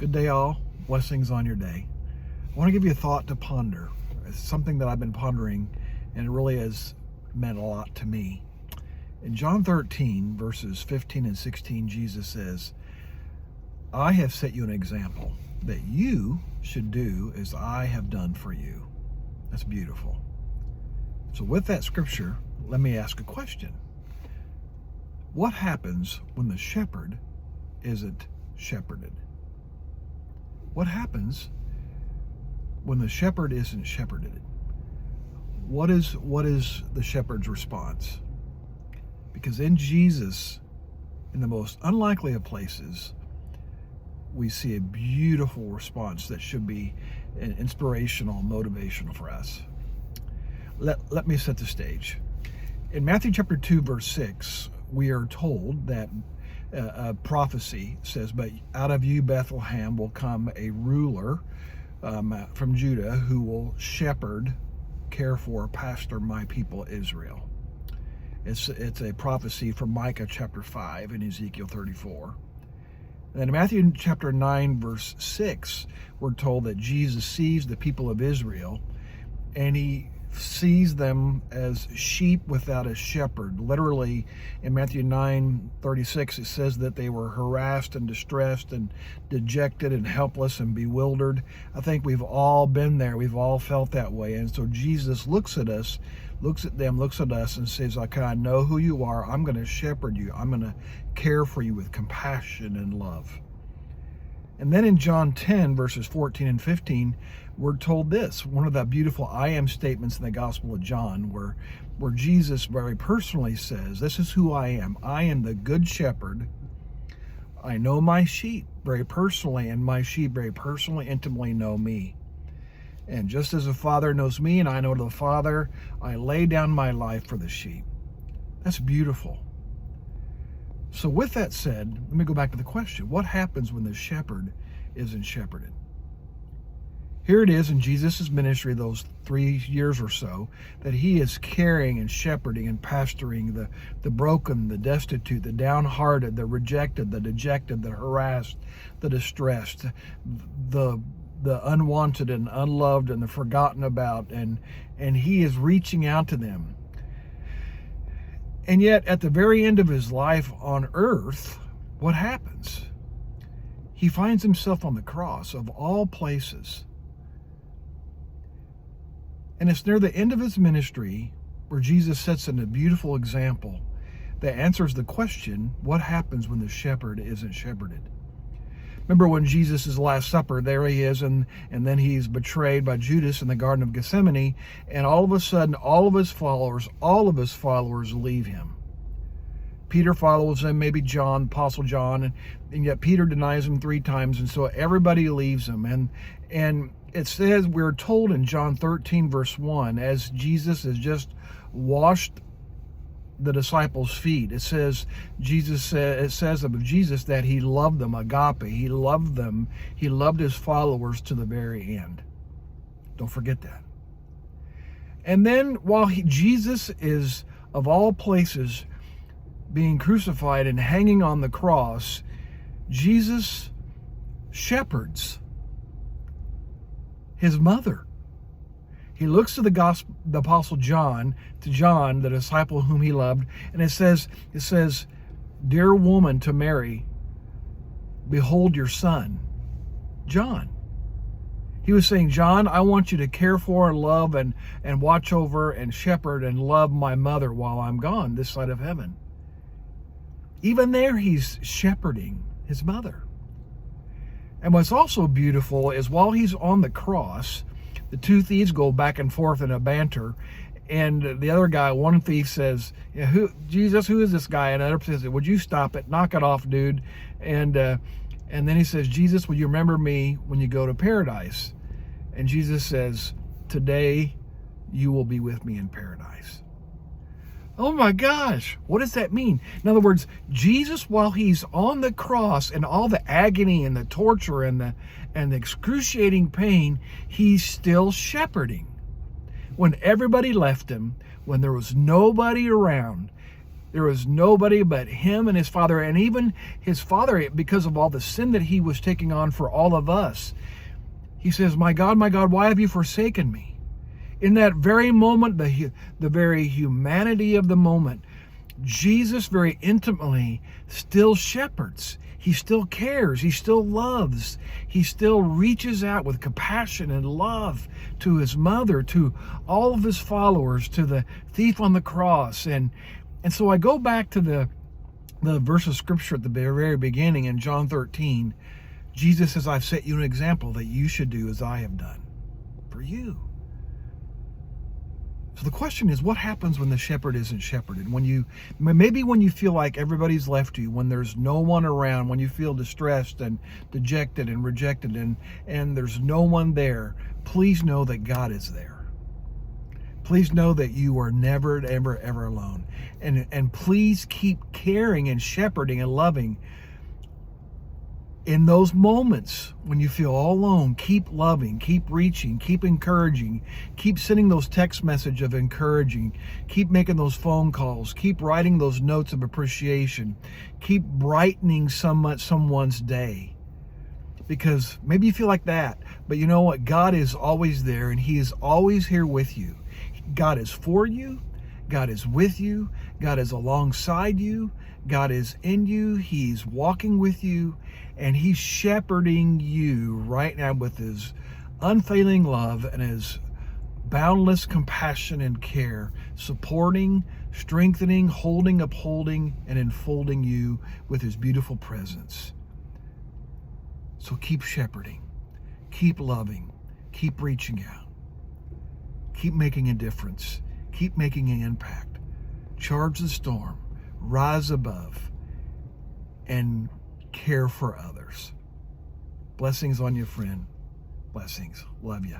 Good day, all. Blessings on your day. I want to give you a thought to ponder. It's something that I've been pondering, and it really has meant a lot to me. In John 13, verses 15 and 16, Jesus says, I have set you an example that you should do as I have done for you. That's beautiful. So with that scripture, let me ask a question. What happens when the shepherd isn't shepherded? What happens when the shepherd isn't shepherded? What is the shepherd's response? Because in Jesus, in the most unlikely of places, we see a beautiful response that should be inspirational, motivational for us. Let me set the stage. In Matthew chapter 2, verse 6, we are told that a prophecy says, but out of you, Bethlehem, will come a ruler from Judah who will shepherd, care for, pastor my people Israel. It's a prophecy from Micah chapter 5 and Ezekiel 34. And then in Matthew chapter 9, verse 6, we're told that Jesus sees the people of Israel, and he sees them as sheep without a shepherd. Literally, in Matthew 9:36, it says that they were harassed and distressed and dejected and helpless and bewildered. I think we've all been there. We've all felt that way. And so Jesus looks at us, looks at them, looks at us and says, okay, I know who you are. I'm going to shepherd you. I'm going to care for you with compassion and love. And then in John 10, verses 14 and 15, we're told this, one of the beautiful I am statements in the Gospel of John, where Jesus very personally says, this is who I am. I am the good shepherd. I know my sheep very personally, and my sheep very personally, intimately know me. And just as the Father knows me and I know the Father, I lay down my life for the sheep. That's beautiful. So with that said, let me go back to the question. What happens when the shepherd isn't shepherded? Here it is in Jesus' ministry, those 3 years or so, that he is caring and shepherding and pastoring the broken, the destitute, the downhearted, the rejected, the dejected, the harassed, the distressed, the unwanted and unloved and the forgotten about, and he is reaching out to them. And yet, at the very end of his life on earth, what happens? He finds himself on the cross, of all places. And it's near the end of his ministry where Jesus sets in a beautiful example that answers the question, what happens when the shepherd isn't shepherded? Remember when Jesus' Last Supper, there he is, and then he's betrayed by Judas in the Garden of Gethsemane, and all of a sudden, all of his followers leave him. Peter follows him, maybe John, Apostle John, and yet Peter denies him 3 times, and so everybody leaves him. And it says, we're told in John 13, verse 1, as Jesus has just washed the disciples' feet, it says of Jesus that he loved them, agape. He loved them. He loved his followers to the very end. Don't forget that. And then while Jesus is, of all places, being crucified and hanging on the cross, Jesus shepherds his mother. He looks to the Apostle John, the disciple whom he loved, and it says, dear woman, to Mary, behold your son, John. He was saying, John, I want you to care for and love and watch over and shepherd and love my mother while I'm gone this side of heaven. Even there, he's shepherding his mother. And what's also beautiful is while he's on the cross, the 2 thieves go back and forth in a banter, and the other guy, one thief says, Jesus, who is this guy? And another says, would you stop it? Knock it off, dude. And then he says, Jesus, will you remember me when you go to paradise? And Jesus says, today you will be with me in paradise. Oh my gosh, what does that mean? In other words, Jesus, while he's on the cross and all the agony and the torture and the excruciating pain, he's still shepherding. When everybody left him, when there was nobody around, There was nobody but him and his Father, and even his Father, because of all the sin that he was taking on for all of us. He says, my God, why have you forsaken me? In that very moment, the very humanity of the moment, Jesus very intimately still shepherds. He still cares. He still loves. He still reaches out with compassion and love to his mother, to all of his followers, to the thief on the cross. And so I go back to the verse of scripture at the very beginning in John 13. Jesus says, I've set you an example that you should do as I have done for you. So the question is, what happens when the shepherd isn't shepherded? Maybe when you feel like everybody's left you, when there's no one around, when you feel distressed and dejected and rejected and there's no one there, please know that God is there. Please know that you are never, ever, ever alone. And please keep caring and shepherding and loving. In those moments when you feel all alone, keep loving, keep reaching, keep encouraging, keep sending those text messages of encouraging, keep making those phone calls, keep writing those notes of appreciation, keep brightening someone's day. Because maybe you feel like that, but you know what? God is always there, and he is always here with you. God is for you. God is with you. God is alongside you. God is in you. He's walking with you, and he's shepherding you right now with his unfailing love and his boundless compassion and care, supporting, strengthening, holding, upholding, and enfolding you with his beautiful presence. So keep shepherding, keep loving, keep reaching out, keep making a difference, keep making an impact. Charge the storm, rise above, and care for others. Blessings on you, friend. Blessings. Love you.